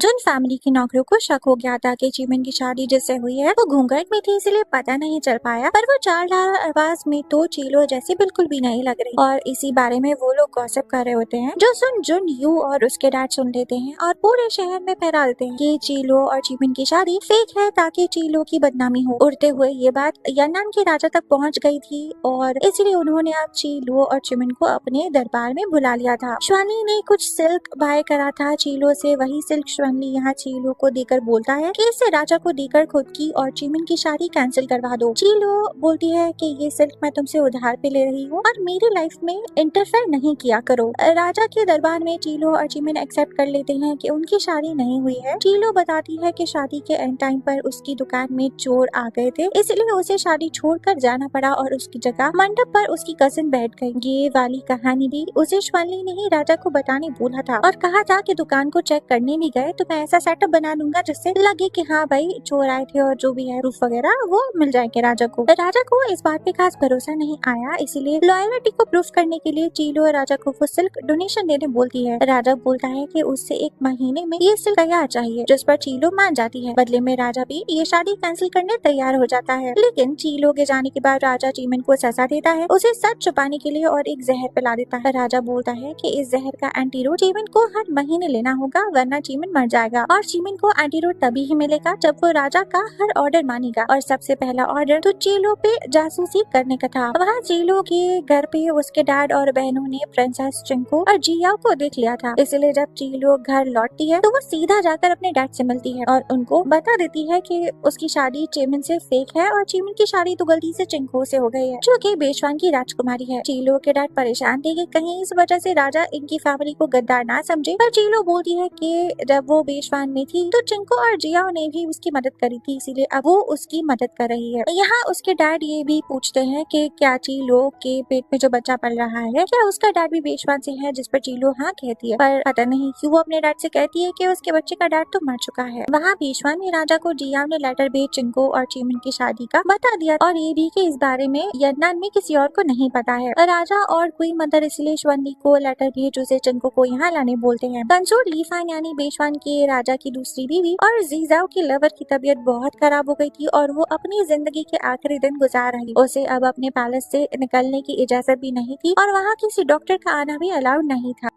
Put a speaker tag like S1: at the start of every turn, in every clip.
S1: जुन family की नौकरों को शक हो गया था कि चीमन की शादी जिससे हुई है वो घूंघट में थी, इसलिए पता नहीं चल पाया। पर वो चालढाल आवाज में तो चीलो जैसी बिल्कुल भी नहीं लग रही और इसी बारे में वो लोग गॉसिप कर रहे होते हैं, जो सुन जुन यू और उसके डैड सुन लेते हैं और पूरे शहर में फैला देते हैं कि चीलो और चीमन की शादी फेक है ताकि चीलो की बदनामी हो। उड़ते हुए ये बात यन्नान के राजा तक पहुंच गई थी और इसलिए उन्होंने अब चीलो और चिमन को अपने दरबार में बुला लिया था। श्वानी ने कुछ सिल्क बाय करा था चीलो से, वही सिल्क श्वानी यहाँ चीलो को देकर बोलता है कि इसे राजा को देकर खुद की और चिमन की शादी कैंसिल करवा दो। चीलो बोलती है कि ये सिल्क मैं तुमसे उधार पे ले रही हूँ और मेरी लाइफ में इंटरफेयर नहीं किया करो। राजा के दरबार में चीलो और चिमन एक्सेप्ट कर लेते हैं कि उनकी शादी नहीं हुई है। चीलो बताती है कि शादी के एंड टाइम पर उसकी दुकान में चोर आ गए थे, इसलिए उसे शादी छोड़कर जाना पड़ा और उसकी जगह मंडप पर उसकी कजिन बैठ गई। ये वाली कहानी भी उसे श्वानी ने ही राजा को बताने बोला था और कहा था कि दुकान को चेक करने भी गए तो मैं ऐसा सेटअप बना दूंगा जिससे लगे कि हाँ भाई चोर आए थे और जो भी है प्रूफ वगैरह वो मिल जाएंगे राजा को। राजा को इस बात पे खास भरोसा नहीं आया, इसीलिए लॉयलिटी को प्रूफ करने के लिए चीलो राजा को वो सिल्क डोनेशन देने बोलती है। राजा बोलता है कि उससे 1 महीने में ये सिल्क तैयार चाहिए, जिस पर चीलो मान जाती है। बदले में राजा भी ये शादी कैंसिल करने तैयार हो जाता है, लेकिन चीलो के जाने के बाद राजा चीमन को सजा देता है, उसे सच छुपाने के लिए और एक जहर पिला देता है। राजा बोलता है कि इस जहर का एंटीडोट चीमन को हर महीने लेना होगा वरना चीमन मर जाएगा और चीमन को एंटीडोट तभी ही मिलेगा जब वो राजा का हर ऑर्डर मानेगा। और सबसे पहला ऑर्डर तो चीलो पे जासूसी करने का था। वहाँ चीलो के घर पे उसके डैड और बहनों ने प्रिंसेस चिंको और जियाओ को देख लिया था, इसलिए जब चीलो घर लौटती है तो वो सीधा जाकर अपने डैड से मिलती है और उनको बता देती है कि उसकी शादी चीमन से फेक है और चीमन की शादी तो गलती से चिंको से हो गई है, जो कि बेशवान की राजकुमारी है। चीलो के डैड परेशान थे कि कहीं इस वजह से राजा इनकी फैमिली को गद्दार ना समझे, पर चीलो बोलती है कि जब वो बेशवान में थी तो चिंको और जियाओ ने भी उसकी मदद करी थी, इसीलिए अब वो उसकी मदद कर रही है। यहाँ उसके डैड ये भी पूछते हैं कि क्या चीलो के पेट में जो बच्चा पल रहा है क्या उसका डैड भी बेशवान से है, जिस पर चीलो हाँ कहती है, पर पता नहीं क्यों वो अपने डैड से कहती है कि उसके बच्चे का डैड तो मर चुका है। वहाँ बेशवान ने राजा को जियाओ ने लेटर भेज चिंको और चीमन की शादी का बता दिया और ये भी कि इस बारे में यन्नान में किसी और को नहीं पता है। राजा और कोई मदर इसलिए श्वनी को लेटर भेज उसे चिंको को यहाँ लाने बोलते हैं। कंसोर्ट लीफान यानी बेशवान के राजा की दूसरी बीवी और जीजाओ की लवर की तबीयत बहुत खराब हो गई थी और वो अपनी जिंदगी के आखिरी दिन गुजार रही। उसे अब अपने पैलेस से निकलने की इजाजत भी नहीं थी और वहाँ किसी डॉक्टर का आना भी अलाउड नहीं था।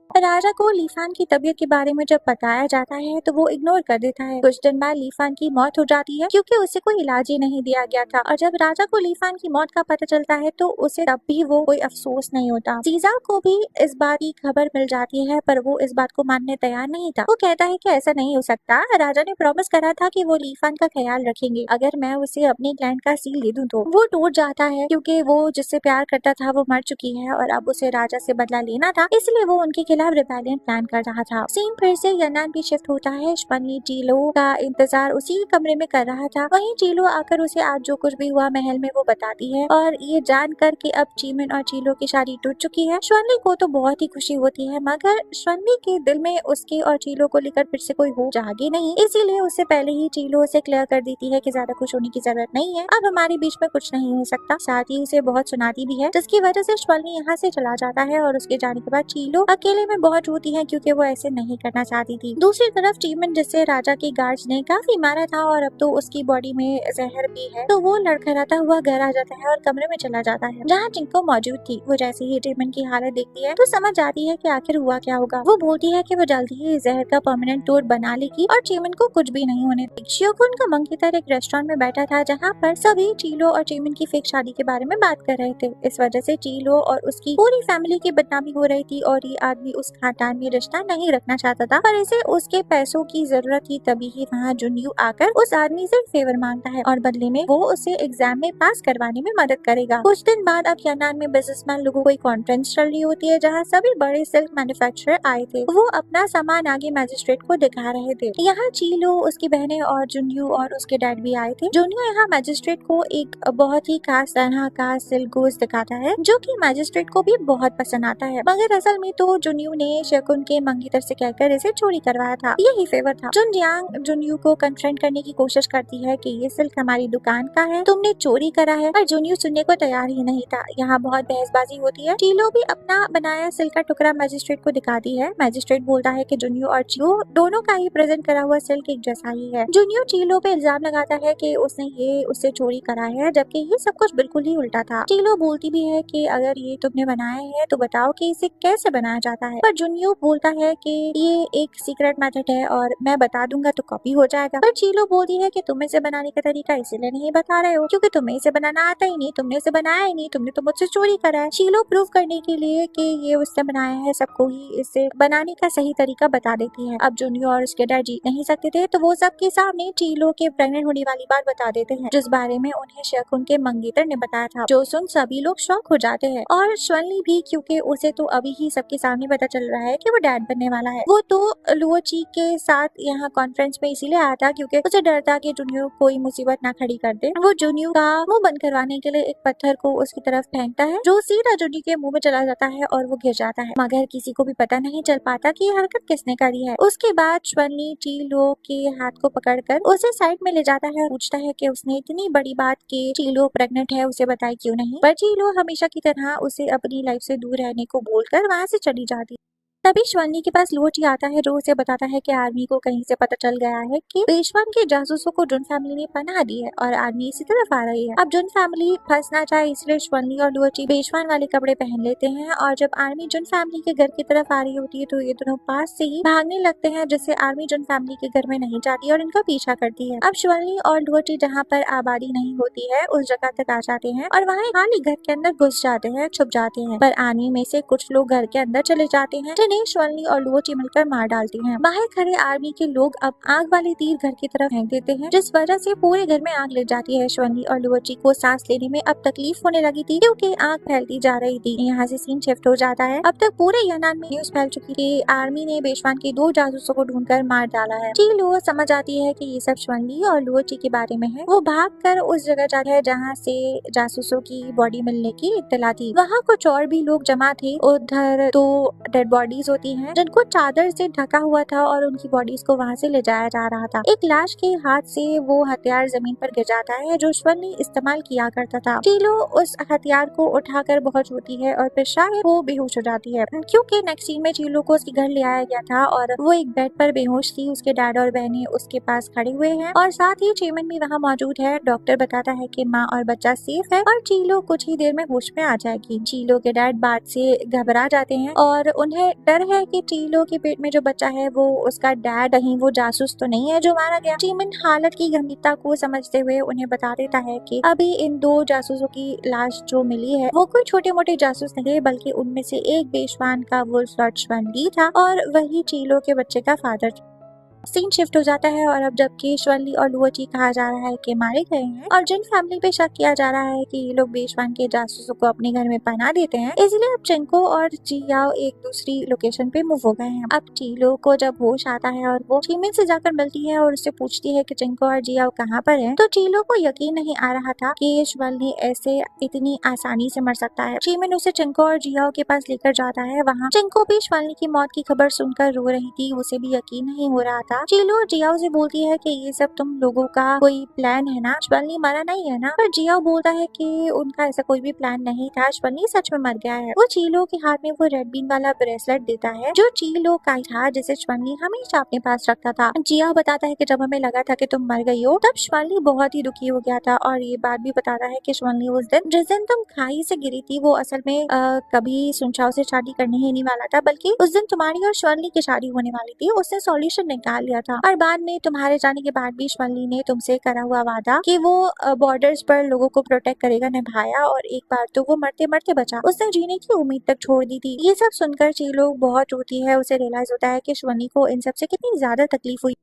S1: राजा को लीफान की तबीयत के बारे में जब बताया जाता है तो वो इग्नोर कर देता है। कुछ दिन बाद लीफान की मौत हो जाती है क्योंकि उसे कोई इलाज ही नहीं दिया गया था और जब राजा को लीफान की मौत का पता चलता है तो उसे तब भी वो कोई अफसोस नहीं होता। जीजा को भी इस बात की खबर मिल जाती है पर वो इस बात को मानने तैयार नहीं था। वो कहता है कि ऐसा नहीं हो सकता, राजा ने प्रॉमिस करा था कि वो लीफान का ख्याल रखेंगे, अगर मैं उसे अपनी लैंड का सील दे दूं तो। वो टूट जाता है क्योंकि वो जिससे प्यार करता था वो मर चुकी है और अब उसे राजा से बदला लेना था, इसलिए वो उनके खिलाफ रिबेलियन प्लान कर रहा था। सीन फिर से यन्नान भी शिफ्ट होता है। श्वनी चीलो का इंतजार उसी कमरे में कर रहा था। वहीं चीलो आकर उसे आज जो कुछ भी हुआ महल में वो बताती है और ये जान कर कि अब चीमन और चीलो की शादी टूट चुकी है। श्वनी को तो बहुत ही खुशी होती है, मगर श्वनी के दिल में उसके और चीलो को लेकर फिर से कोई होप जागे नहीं, इसीलिए उससे पहले ही चीलो उसे क्लियर कर देती है कि ज्यादा खुश होने की जरूरत नहीं है, अब हमारे बीच में कुछ नहीं हो सकता। साथ ही उसे बहुत सुनाती भी है, जिसकी वजह से श्वनी यहाँ से चला जाता है और उसके जाने के बाद चीलो अकेले में बहुत रोती है क्योंकि वो ऐसे नहीं करना चाहती थी। दूसरी तरफ चीमन, जिससे राजा के गार्ड्स ने काफी मारा था और अब तो उसकी बॉडी में जहर भी है, तो वो लड़खड़ाता हुआ घर आ जाता है और कमरे में चला जाता है जहाँ चिंको मौजूद थी। वो जैसे ही चीमन की हालत देखती है तो समझ जाती है कि आखिर हुआ क्या होगा। वो बोलती है कि वो जल्दी ही जहर का परमानेंट टूर बना लेगी और चीमन को कुछ भी नहीं होने देगी। शियोकुन का मंकीतर एक रेस्टोरेंट में बैठा था जहाँ पर सभी चीलो और चीमन की फेक शादी के बारे में बात कर रहे थे। इस वजह से चीलो और उसकी पूरी फैमिली की बदनामी हो रही थी और ये आदमी उस खानदान में रिश्ता नहीं रखना चाहता था, पर इसे उसके पैसों की जरूरत थी। तभी ही वहाँ जुनयू आकर उस आदमी से फेवर मांगता है और बदले में वो उसे एग्जाम में पास करवाने में मदद करेगा। कुछ दिन बाद अब यन्नान में बिजनेसमैन लोगों की कॉन्फ्रेंस चल रही होती है जहाँ सभी बड़े सिल्क मैन्युफैक्चरर आए थे। वो अपना सामान आगे मैजिस्ट्रेट को दिखा रहे थे। यहाँ चीलो, उसकी बहनें और जुनयू और उसके डैड भी आए थे। जुनयू यहाँ मैजिस्ट्रेट को एक बहुत ही खास तरह का सिल्क गोश्त दिखाता है जो कि मैजिस्ट्रेट को भी बहुत पसंद आता है, मगर असल में तो जुनयू जुन्यू ने शकुन के मंगेतर से कहकर इसे चोरी करवाया था। यही फेवर था। जुनयांग जुन्यू को कन्फ्रंट करने की कोशिश करती है कि ये सिल्क हमारी दुकान का है, तुमने चोरी करा है, पर जुन्यू सुनने को तैयार ही नहीं था। यहाँ बहुत बहसबाजी होती है। चीलो भी अपना बनाया सिल्क का टुकड़ा मैजिस्ट्रेट को दिखाती है। मैजिस्ट्रेट बोलता है कि जुन्यू और चीलो दोनों का ही प्रेजेंट करा हुआ सिल्क एक जैसा ही है। जुन्यू चीलो पे इल्जाम लगाता है कि उसने ये उससे चोरी करा है, जबकि ये सब कुछ बिल्कुल ही उल्टा था। चीलो बोलती भी है कि अगर ये तुमने बनाया है तो बताओ कि इसे कैसे बनाया जाता है, पर जुन्यू बोलता है कि ये एक सीक्रेट मेथड है और मैं बता दूंगा तो कॉपी हो जाएगा। पर चीलो बोलती है कि तुम इसे बनाने का तरीका इसीलिए नहीं बता रहे हो क्योंकि तुम्हें इसे बनाना आता ही नहीं, तुमने इसे बनाया ही नहीं, तुमने तो मुझसे चोरी करा है। चीलो प्रूव करने के लिए कि ये उसने बनाया है सबको ही इसे बनाने का सही तरीका बता देती है। अब जुन्यू और उसके डैड जीत नहीं सकते थे तो वो सबके सामने चीलो के प्रेग्नेंट होने वाली बात बता देते हैं, जिस बारे में उन्हें शकुन के मंगेतर ने बताया था, जो सुन सभी लोग शॉक हो जाते हैं और श्वनली भी, क्योंकि उसे तो अभी ही सबके सामने पता चल रहा है कि वो डैड बनने वाला है। वो तो लुओची के साथ यहाँ कॉन्फ्रेंस में इसीलिए आया था क्योंकि उसे डर था कि जुन्यू कोई मुसीबत ना खड़ी कर दे। वो जुन्यू का मुंह बंद करवाने के लिए एक पत्थर को उसकी तरफ फेंकता है जो सीधा जुन्यू के मुंह में चला जाता है और वो गिर जाता है, मगर किसी को भी पता नहीं चल पाता कि ये हरकत किसने करी है। उसके बाद श्वनली चीलो के हाथ को पकड़कर उसे साइड में ले जाता है और पूछता है कि उसने इतनी बड़ी बात कि चीलो प्रेग्नेंट है उसे बताई क्यों नहीं, पर चीलो हमेशा की तरह उसे अपनी लाइफ से दूर रहने को बोलकर वहाँ से चली जाती। तभी श्वनली के पास लुओची आता है जो उसे बताता है कि आर्मी को कहीं से पता चल गया है कि पेशवान के जासूसों को जुन फैमिली ने पनाह दी है और आर्मी इसी तरफ आ रही है। अब जुन फैमिली फंस ना जाए इसलिए श्वनली और लुओची पेशवान वाले कपड़े पहन लेते हैं और जब आर्मी जुन फैमिली के घर की तरफ आ रही होती है तो ये दोनों पास से ही भागने लगते हैं, जिससे आर्मी जुन फैमिली के घर में नहीं जाती और इनका पीछा करती है। अब श्वनली और लुओची जहाँ पर आबादी नहीं होती है उस जगह तक आ जाते हैं और वहाँ खाली घर के अंदर घुस जाते हैं, छुप जाते हैं, पर आर्मी में से कुछ लोग घर के अंदर चले जाते हैं जिन्हें श्वनली और लुओची मिलकर मार डालती हैं। बाहर खड़े आर्मी के लोग अब आग वाले तीर घर की तरफ फेंक देते हैं, जिस वजह से पूरे घर में आग लग जाती है। श्वनली और लुओची को सांस लेने में अब तकलीफ होने लगी थी क्योंकि आग फैलती जा रही थी। यहाँ से सीन शिफ्ट हो जाता है। अब तक पूरे यनान में न्यूज फैल चुकी थी आर्मी ने पेशवान के 2 जासूसों को ढूंढकर मार डाला है। चीलो समझ आती है कि ये सब श्वनली और लुओची के बारे में है। वो भागकर उस जगह जाता है जहाँ से जासूसों की बॉडी मिलने की इत्तला थी। वहाँ कुछ और भी लोग जमा थे। उधर 2 डेड बॉडीज होती हैं जिनको चादर से ढका हुआ था और उनकी बॉडीज को वहाँ से ले जाया जा रहा था। एक लाश के हाथ से वो हथियार जमीन पर गिर जाता है जो श्वनली इस्तेमाल किया करता था। चीलो उस हथियार को उठाकर बहुत रोती है और फिर शायद वो बेहोश हो जाती है क्योंकि नेक्स्ट सीन में चीलो को उसके घर ले आया गया था और वो एक बेड पर बेहोश थी। उसके डैड और बहनें उसके पास खड़े हुए हैं और साथ ही चेमन भी वहाँ मौजूद है। डॉक्टर बताता है कि माँ और बच्चा सेफ है और चीलो कुछ ही देर में होश में आ जाएगी। चीलो के डैड बात से घबरा जाते हैं और उन्हें डर है कि चीलो के पेट में जो बच्चा है वो उसका डैड कहीं वो जासूस तो नहीं है जो मारा गया। चीमन हालत की गंभीरता को समझते हुए उन्हें बता देता है कि अभी इन 2 जासूसों की लाश जो मिली है वो कोई छोटे मोटे जासूस नहीं बल्कि उनमें से एक पेशवान का वुल्फ लॉर्ड श्वनली था और वही चीलो के बच्चे का फादर था। सीन शिफ्ट हो जाता है और अब जबकि श्वनली और लुओची कहा जा रहा है कि मारे गए हैं और जिन फैमिली पे शक किया जा रहा है कि ये लोग पेशवान के जासूसों को अपने घर में पनाह देते हैं, इसलिए अब चिंको और जियाओ एक दूसरी लोकेशन पे मूव हो गए हैं। अब चीलो को जब होश आता है और वो चीमिन से जाकर मिलती है और उससे पूछती है कि चिंको और जियाओ कहाँ पर है, तो चीलो को यकीन नहीं आ रहा था कि श्वनली ऐसे इतनी आसानी से मर सकता है। चीमिन उसे चिंको और जियाओ के पास लेकर जाता है। वहाँ चिंको भी श्वनली की मौत की खबर सुनकर रो रही थी, उसे भी यकीन नहीं हो रहा था। चीलो जियाओ से बोलती है कि ये सब तुम लोगों का कोई प्लान है ना, श्वनली मरा नहीं है ना, पर जियाओ बोलता है कि उनका ऐसा कोई भी प्लान नहीं था, श्वनली सच में मर गया है। वो चीलो के हाथ में वो रेड बीन वाला ब्रेसलेट देता है जो चीलो का था जिसे श्वनली हमेशा अपने पास रखता था। जियाओ बताता है कि जब हमें लगा था कि तुम मर गई हो तब श्वनली बहुत ही दुखी हो गया था और ये बात भी बताता है कि श्वनली उस दिन जिस दिन तुम खाई से गिरी थी वो असल में कभी सुनचाओ से शादी करने ही नहीं वाला था, बल्कि उस दिन तुम्हारी और श्वनली की शादी होने वाली थी। उसने सॉल्यूशन निकाल लिया था और बाद में तुम्हारे जाने के बाद भी श्वनली ने तुमसे करा हुआ वादा कि वो बॉर्डर्स पर लोगों को प्रोटेक्ट करेगा निभाया और एक बार तो वो मरते मरते बचा, उसने जीने की उम्मीद तक छोड़ दी थी। ये सब सुनकर चीलो बहुत रोती है। उसे रियलाइज होता है कि श्वनली को इन सब से कितनी ज्यादा तकलीफ हुई।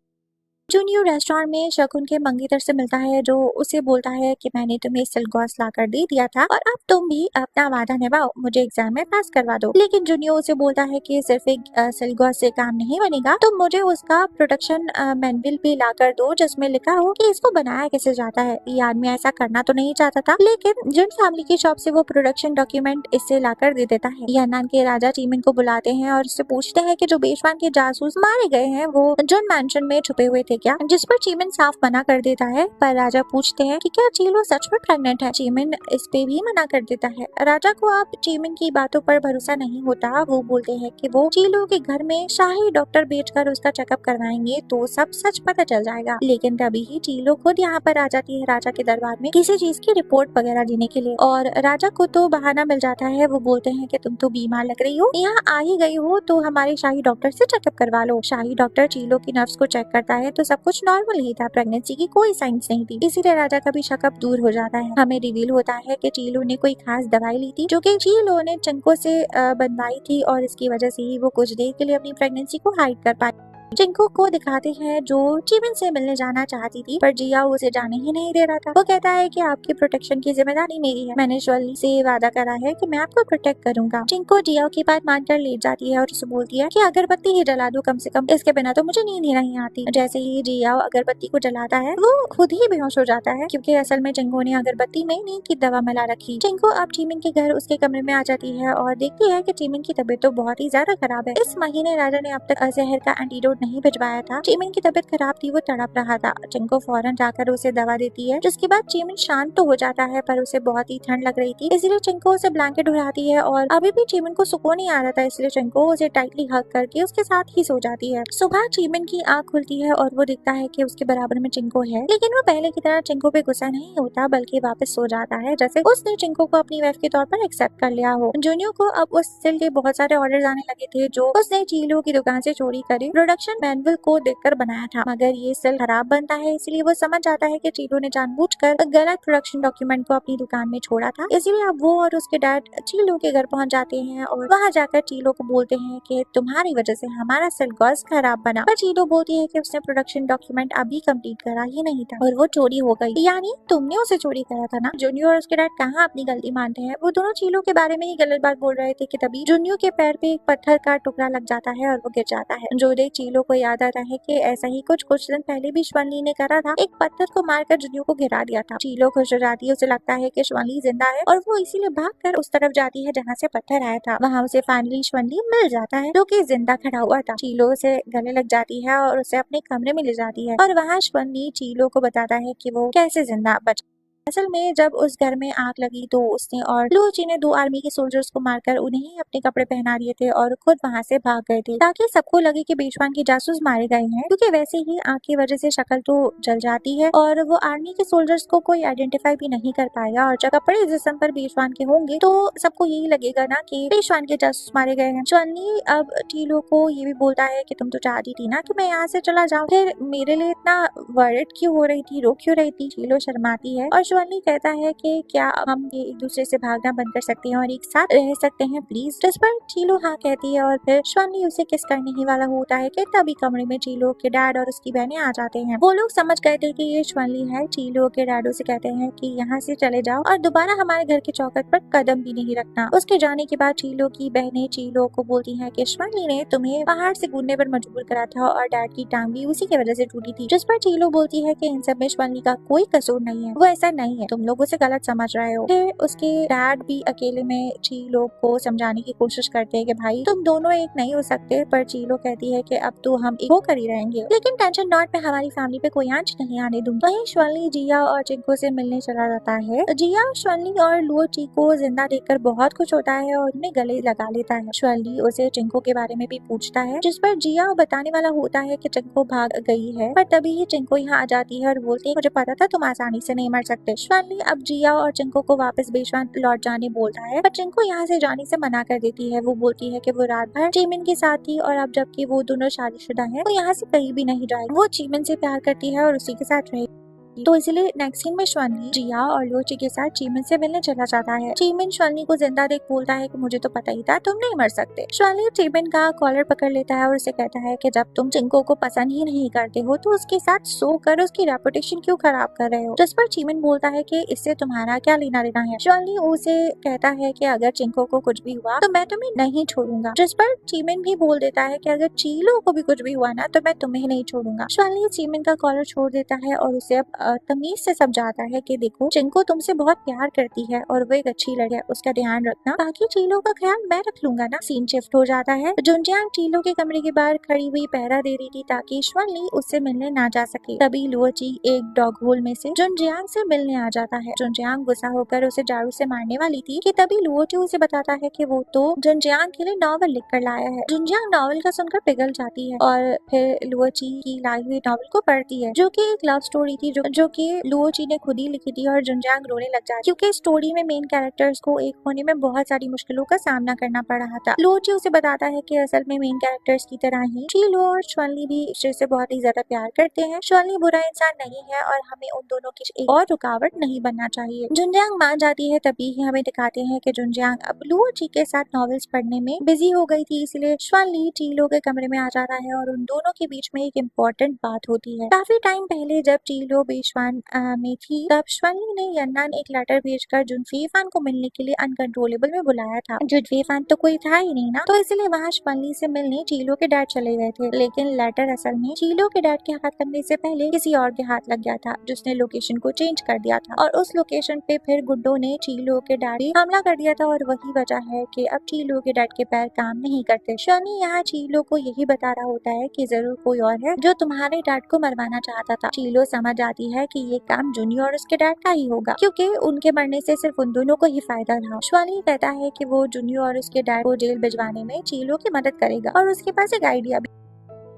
S1: जूनियर रेस्टोरेंट में शकुन के मंगेतर से मिलता है, जो उसे बोलता है कि मैंने तुम्हें सिलगॉस लाकर दे दिया था और अब तुम भी अपना वादा निभाओ, मुझे एग्जाम में पास करवा दो। लेकिन जूनियर उसे बोलता है कि सिर्फ एक सिलगॉस से काम नहीं बनेगा, तुम मुझे उसका प्रोडक्शन मैनुअल भी लाकर दो जिसमें लिखा हो कि इसको बनाया कैसे जाता है। ये आदमी ऐसा करना तो नहीं चाहता था, लेकिन जिन फैमिली की शॉप से वो प्रोडक्शन डॉक्यूमेंट इससे लाकर दे देता है। यन्नान के राजा चीमन को बुलाते हैं और उससे पूछते हैं कि जो बेशवान के जासूस मारे गए हैं वो जोन मैंशन में छुपे हुए थे क्या, जिस पर चीमन साफ मना कर देता है। पर राजा पूछते हैं कि क्या चीलो सच में प्रेग्नेंट है। चीमन इस पे भी मना कर देता है। राजा को अब चीमन की बातों पर भरोसा नहीं होता। वो बोलते हैं कि वो चीलो के घर में शाही डॉक्टर भेजकर उसका चेकअप करवाएंगे तो सब सच पता चल जाएगा। लेकिन तभी ही चीलो खुद यहाँ पर आ जाती है राजा के दरबार में किसी चीज की रिपोर्ट वगैरह देने के लिए, और राजा को तो बहाना मिल जाता है। वो बोलते हैं कि तुम तो बीमार लग रही हो, यहाँ आ ही गई हो तो हमारे शाही डॉक्टर से चेकअप करवा लो। शाही डॉक्टर चीलो की नर्व्स को चेक करता है तो सब कुछ नॉर्मल ही था, प्रेगनेंसी की कोई साइंस नहीं थी। इसीलिए राजा का भी शक अब दूर हो जाता है। हमें रिवील होता है कि चीलो ने कोई खास दवाई ली थी जो कि चीलो ने चिंको से बनवाई थी और इसकी वजह से ही वो कुछ देर के लिए अपनी प्रेगनेंसी को हाइड कर पाई। चिंको को दिखाते हैं जो चीमन से मिलने जाना चाहती थी, पर जिया उसे जाने ही नहीं दे रहा था। वो कहता है कि आपकी प्रोटेक्शन की जिम्मेदारी मेरी है, मैंने श्वली से वादा करा है कि मैं आपको प्रोटेक्ट करूंगा। चिंको जिया की बात मानकर लेट जाती है और उसे बोलती है कि अगरबत्ती ही जला दो कम से कम, इसके बिना तो मुझे नींद ही नहीं आती। जैसे ही जिया अगरबत्ती को जलाता है वो खुद ही बेहोश हो जाता है, क्योंकि असल में चिंको ने अगरबत्ती में नींद की दवा मिला रखी। चिंको अब चीमन के घर उसके कमरे में आ जाती है और देखती है कि चीमन की तबीयत तो बहुत ही ज्यादा खराब है। इस महीने राजा ने अब तक जहर का एंटीडोट नहीं भिजवाया था। चीमन की तबीयत खराब थी, वो तड़प रहा था। चिंको फौरन जाकर उसे दवा देती है, जिसके बाद चीमन शांत तो हो जाता है, पर उसे बहुत ही ठंड लग रही थी, इसलिए चिंको उसे ब्लैंकेट उड़ाती है और अभी भी चीमन को सुकून नहीं आ रहा था, इसलिए चिंको उसे टाइटली हग करके उसके साथ ही सो जाती है। सुबह चीमन की आँख खुलती है और वो दिखता है कि उसके बराबर में चिंको है, लेकिन वो पहले की तरह चिंको पे गुस्सा नहीं होता, बल्कि वापस सो जाता है जैसे उसने चिंको को अपनी वाइफ के तौर पर एक्सेप्ट कर लिया हो। जूनियो को अब उस सेल के बहुत सारे ऑर्डर आने लगे थे जो उसने चीलो की दुकान से चोरी करे प्रोडक्शन मैनुअल को देखकर बनाया था, मगर ये सेल खराब बनता है, इसलिए वो समझ जाता है कि चीलो ने जानबूझकर गलत प्रोडक्शन डॉक्यूमेंट को अपनी दुकान में छोड़ा था। इसीलिए अब वो और उसके डैड चीलो के घर पहुंच जाते हैं और वहां जाकर चीलो को बोलते हैं कि तुम्हारी वजह से हमारा सेल गॉस खराब बना। पर चीलो बोलती है कि उसने प्रोडक्शन डॉक्यूमेंट अभी कंप्लीट करा ही नहीं था और वो चोरी हो गई, यानी तुमने उसे चोरी करा था ना। जूनियर और उसके डैड कहाँ अपनी गलती मानते हैं, वो दोनों चीलो के बारे में ही गलत बात बोल रहे थे कि तभी जूनियर के पैर पे एक पत्थर का टुकड़ा लग जाता है और वो गिर जाता है। जो देख चीलो को याद आता है कि ऐसा ही कुछ दिन पहले भी श्वनली ने करा था, एक पत्थर को मारकर जूनियर को गिरा दिया था। चीलो खुश हो जाती है, उसे लगता है कि श्वनली जिंदा है और वो इसीलिए भागकर उस तरफ जाती है जहाँ से पत्थर आया था। वहाँ उसे फाइनली श्वनली मिल जाता है जो कि जिंदा खड़ा हुआ था। चीलो उसे गले लग जाती है और उसे अपने कमरे में ले जाती है और वहाँ श्वनली चीलो को बताता है कि वो कैसे जिंदा बचा। असल में जब उस घर में आग लगी तो उसने और लुओची ने 2 आर्मी के सोल्जर्स को मारकर उन्हें ही अपने कपड़े पहना दिए थे और खुद वहां से भाग गए थे, ताकि सबको लगे कि बेशवान के जासूस मारे गए हैं, क्योंकि वैसे ही आग की वजह से शक्ल तो जल जाती है और वो आर्मी के सोल्जर्स को कोई आइडेंटिफाई भी नहीं कर पाएगा। और जब कपड़े जिस्म पर बेशवान के होंगे तो सबको यही लगेगा ना कि बेशवान के जासूस मारे गए हैं। चन्नी अब टीलो को ये भी बोलता है कि तुम तो चाहती थी ना कि मैं यहाँ से चला जाऊँ, फिर मेरे लिए इतना वर्रिड क्यों हो रही थी, रो क्यों रही थी। टीलो शर्माती है और चन्नी कहता है कि क्या हम ये एक दूसरे से भागना बंद कर सकते हैं और एक साथ रह सकते हैं प्लीज। जिस पर चीलो हाँ कहती है और फिर श्वनली उसे किस करने ही वाला होता है कि तभी कमरे में चीलो के डैड और उसकी बहनें आ जाते हैं। वो लोग समझ गए थे कि ये श्वनली है। चीलो के डैडो से कहते हैं कि यहाँ से चले जाओ और दोबारा हमारे घर के चौखट पर कदम भी नहीं रखना। उसके जाने के बाद चीलो की बहनें चीलो को बोलती है कि श्वनली ने तुम्हें पहाड़ से कूदने पर मजबूर करा था और डैड की टांग भी उसी की वजह से टूटी थी। जिस पर चीलो बोलती है कि इन सब में श्वनली का कोई कसूर नहीं है, वो ऐसा नहीं है, तुम लोग उसे गलत समझ रहे हो। फिर उसके डैड भी अकेले में चीलो को समझाने की कोशिश करते हैं कि भाई तुम दोनों एक नहीं हो सकते, पर चीलो कहती है कि अब तो हम एक होकर ही रहेंगे, लेकिन टेंशन नॉट पे हमारी फैमिली पे कोई आंच नहीं आने दूंगी। वहीं श्वनली जिया और चिंको से मिलने चला जाता है। जिया श्वनली और लुओची को जिंदा देखकर बहुत खुश होता है और उन्हें गले लगा लेता है। श्वनली उसे चिंको के बारे में भी पूछता है, जिस पर जिया बताने वाला होता है कि चिंको भाग गई है, पर तभी ही चिंको यहाँ आ जाती है और बोलती है मुझे पता था तुम आसानी से नहीं मर सकते। श्वनली अब जिया और चिंको को वापस बेशवान लौट जाने बोलता है, पर चिंको यहाँ से जाने से मना कर देती है। वो बोलती है कि वो रात भर चीमन के साथ थी और अब जबकि वो दोनों शादीशुदा हैं, वो यहाँ से कहीं भी नहीं जाएगी। वो चीमन से प्यार करती है और उसी के साथ रहेगी। होगी। तो इसलिए नेक्स्ट सीन में श्वानली जिया और लुओची के साथ चीमिन से मिलने चला जाता है। चीमिन श्वानली को जिंदा देख बोलता है कि मुझे तो पता ही था तुम नहीं मर सकते। श्वानली चीमिन का कॉलर पकड़ लेता है और उसे कहता है कि जब तुम चिंको को पसंद ही नहीं करते हो तो उसके साथ सोकर उसकी रेपुटेशन क्यों खराब कर रहे हो। जिस पर चीमिन बोलता है कि इससे तुम्हारा क्या लेना देना है। श्वानली उसे कहता है कि अगर चिंको को कुछ भी हुआ तो मैं तुम्हें नहीं छोड़ूंगा। जिस पर चीमिन भी बोल देता है कि अगर चीलो को भी कुछ भी हुआ ना तो मैं तुम्हें नहीं छोड़ूंगा। श्वानली चीमिन का कॉलर छोड़ देता है और उसे अब तमीज से समझाता है कि देखो चिंको तुमसे बहुत प्यार करती है और वो एक अच्छी लड़की है, उसका ध्यान रखना, बाकी चीलो का ख्याल मैं रख लूंगा ना। सीन शिफ्ट हो जाता है। जुनजियांग चीलो के कमरे के बाहर खड़ी हुई पहरा दे रही थी ताकि श्वानली उससे मिलने ना जा सके। तभी लुओची एक डॉग होल में से जुनजियांग से मिलने आ जाता है। जुनजियांग गुस्सा होकर उसे झाड़ू से मारने वाली थी कि तभी लुओची उसे बताता है कि वो तो जुनजियांग के लिए नॉवल लिख कर लाया है। जुनजियांग नॉवल का सुनकर पिघल जाती है और फिर लुओची की लाई हुई नॉवल को पढ़ती है जो कि एक लव स्टोरी थी जो कि लुओची ने खुद ही लिखी थी और जुनजियांग रोने लग जाती क्योंकि स्टोरी में मेन कैरेक्टर्स को एक होने में बहुत सारी मुश्किलों का सामना करना पड़ रहा था। लुओची उसे बताता है कि असल में मेन कैरेक्टर्स की तरह ही चीलो और श्वानली भी एक दूसरे से बहुत ही ज्यादा प्यार करते हैं। श्वानली बुरा इंसान नहीं है और हमें उन दोनों की एक और रुकावट नहीं बनना चाहिए। जुनजियांग मान जाती है। तभी ही हमें दिखाते हैं कि जुनजियांग अब लुओची के साथ नॉवेल्स पढ़ने में बिजी हो गई थी, इसलिए श्वानली चीलो के कमरे में आ जाता है और उन दोनों के बीच में एक इम्पोर्टेंट बात होती है। काफी टाइम पहले जब चीलो बेशवान में थी तब श्वानली ने यन्नान एक लेटर भेजकर जुनफेफान को मिलने के लिए अनकंट्रोलेबल में बुलाया था। जुनफेफान तो कोई था ही नहीं ना, तो इसलिए वहाँ श्वानली से मिलने चीलो के डैड चले गए थे। लेकिन लेटर असल में चीलो के डैड के हाथ लगने से पहले किसी और के हाथ लग गया था जिसने लोकेशन को चेंज कर दिया था और उस लोकेशन पे फिर गुड्डो ने चीलो के डैड पे हमला कर दिया था और वही वजह है कि अब चीलो के डैड के पैर काम नहीं करते। शनी यहाँ चीलो को यही बता रहा होता है कि जरूर कोई और है जो तुम्हारे डैड को मरवाना चाहता था। चीलो समझ जाती है कि ये काम जूनियर और उसके डैड का ही होगा क्योंकि उनके मरने से सिर्फ उन दोनों को ही फायदा था। श्वानली कहता है कि वो जूनियर और उसके डैड को जेल भिजवाने में चीलो की मदद करेगा और उसके पास एक आइडिया भी।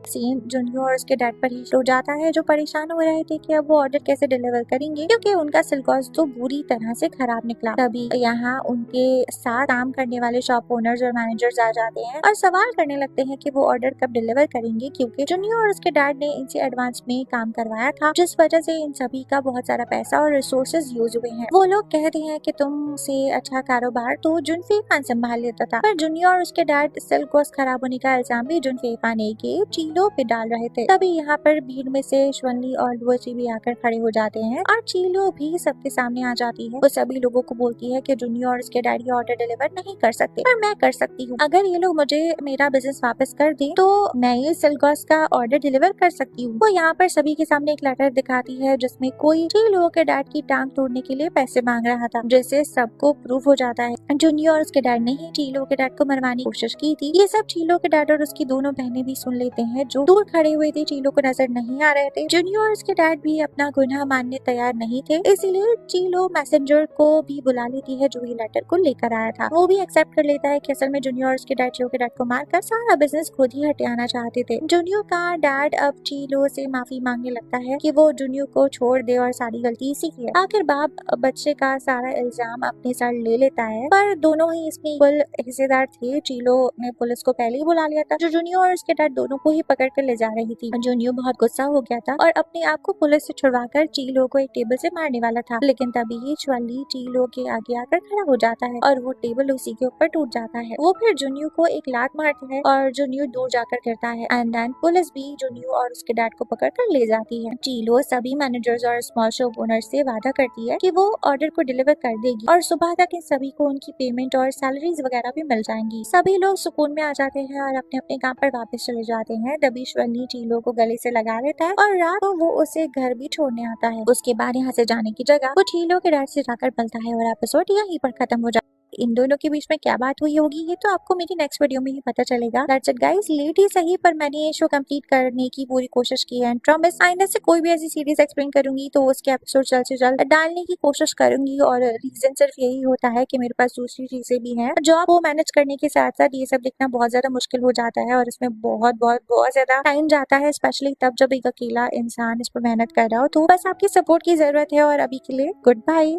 S1: सीन जूनियर और उसके डैड पर ही हो जाता है जो परेशान हो रहे थे कि अब वो ऑर्डर कैसे डिलीवर करेंगे क्योंकि उनका सिलकॉस तो बुरी तरह से खराब निकला। तभी यहाँ उनके साथ काम करने वाले शॉप ओनर्स और मैनेजर्स आ जाते हैं और सवाल करने लगते हैं कि वो ऑर्डर कब डिलीवर करेंगे क्योंकि जूनियर और उसके डैड ने इनसे एडवांस में काम करवाया था जिस वजह से इन सभी का बहुत सारा पैसा और रिसोर्सेज यूज हुए हैं। वो लोग कहते हैं कि तुमसे अच्छा कारोबार तो जुनफेफान संभाल लेता था, पर जूनियर और उसके डैड सिलकॉस खराब होने का इल्जाम भी जुनफेफान के चीलो पे डाल रहे थे। तभी यहाँ पर भीड़ में से श्वानली और लुओची भी आकर खड़े हो जाते हैं और चीलो भी सबके सामने आ जाती है। वो सभी लोगों को बोलती है कि जूनियर और उसके डैडी ऑर्डर डिलीवर नहीं कर सकते पर मैं कर सकती हूँ। अगर ये लोग मुझे मेरा बिजनेस वापस कर दें तो मैं ये सिलकॉस का ऑर्डर डिलीवर कर सकती हूँ। वो यहाँ पर सभी के सामने एक लेटर दिखाती है जिसमें कोई चीलो के डैड की टांग तोड़ने के लिए पैसे मांग रहा था जिससे सबको प्रूफ हो जाता है जूनियर और उसके डैड ने ही चीलो के डैड को मरवाने की कोशिश की थी। ये सब चीलो के डैड और उसकी दोनों बहनें भी सुन लेते हैं जो दूर खड़े हुए थे, चीलो को नजर नहीं आ रहे थे। जूनियर और उसके डैड भी अपना गुनाह मानने तैयार नहीं थे, इसीलिए चीलो मैसेंजर को भी बुला लेती है जो ये लेटर को लेकर आया था। वो भी एक्सेप्ट कर लेता है कि असल में जूनियर और उसके डैड चीलो के डैड को मारकर सारा बिजनेस खुद ही हटियाना चाहते थे। जूनियर का डैड अब चीलो से माफी मांगने लगता है कि वो जूनियर को छोड़ दे और सारी गलती इसी की है। आखिर बाप बच्चे का सारा इल्जाम अपने सर ले लेता है पर दोनों ही इसमें इक्वल हिस्सेदार थे। चीलो ने पुलिस को पहले ही बुला लिया था जो जूनियर और उसके डैड दोनों को ही पकड़ कर ले जा रही थी। जूनियर बहुत गुस्सा हो गया था और अपने आप को पुलिस से छुड़वाकर चीलो को एक टेबल से मारने वाला था, लेकिन तभी ही श्वानली चीलो के आगे आकर खड़ा हो जाता है और वो टेबल उसी के ऊपर टूट जाता है। वो फिर जूनियर को एक लात मारता है और जूनियर दूर जाकर गिरता है एंड देन पुलिस भी जूनियर और उसके डैड को पकड़ कर ले जाती है। चीलो सभी मैनेजर्स और स्मॉल शॉप ओनर से वादा करती है कि वो ऑर्डर को डिलीवर कर देगी और सुबह तक इन सभी को उनकी पेमेंट और सैलरीज वगैरह भी मिल जाएंगी। सभी लोग सुकून में आ जाते हैं और अपने अपने काम पर वापस चले जाते हैं। तभी श्वानली चीलो को गले से लगा लेता है और रात को वो उसे घर भी छोड़ने आता है। उसके बाद यहाँ से जाने की जगह वो चीलो के डैड से जाकर मिलता है और एपिसोड यहीं पर खत्म हो जाता है। इन दोनों के बीच में क्या बात हुई होगी ये तो आपको मेरी नेक्स्ट वीडियो में ही पता चलेगा। दैट्स इट गाइस, लेट ही सही पर मैंने ये शो कंप्लीट करने की पूरी कोशिश की है। प्रॉमिस आइंदा से कोई भी ऐसी सीरीज एक्सप्लेन करूंगी तो उसके एपिसोड जल्द से जल्द डालने की कोशिश करूंगी और रीजन सिर्फ यही होता है कि मेरे पास दूसरी चीजें भी हैं। जॉब को मैनेज करने के साथ साथ ये सब देखना बहुत ज्यादा मुश्किल हो जाता है और इसमें बहुत बहुत बहुत ज्यादा टाइम जाता है, स्पेशली तब जब एक अकेला इंसान इस पर मेहनत कर रहा हो। तो बस आपकी सपोर्ट की जरूरत है और अभी के लिए गुड बाय।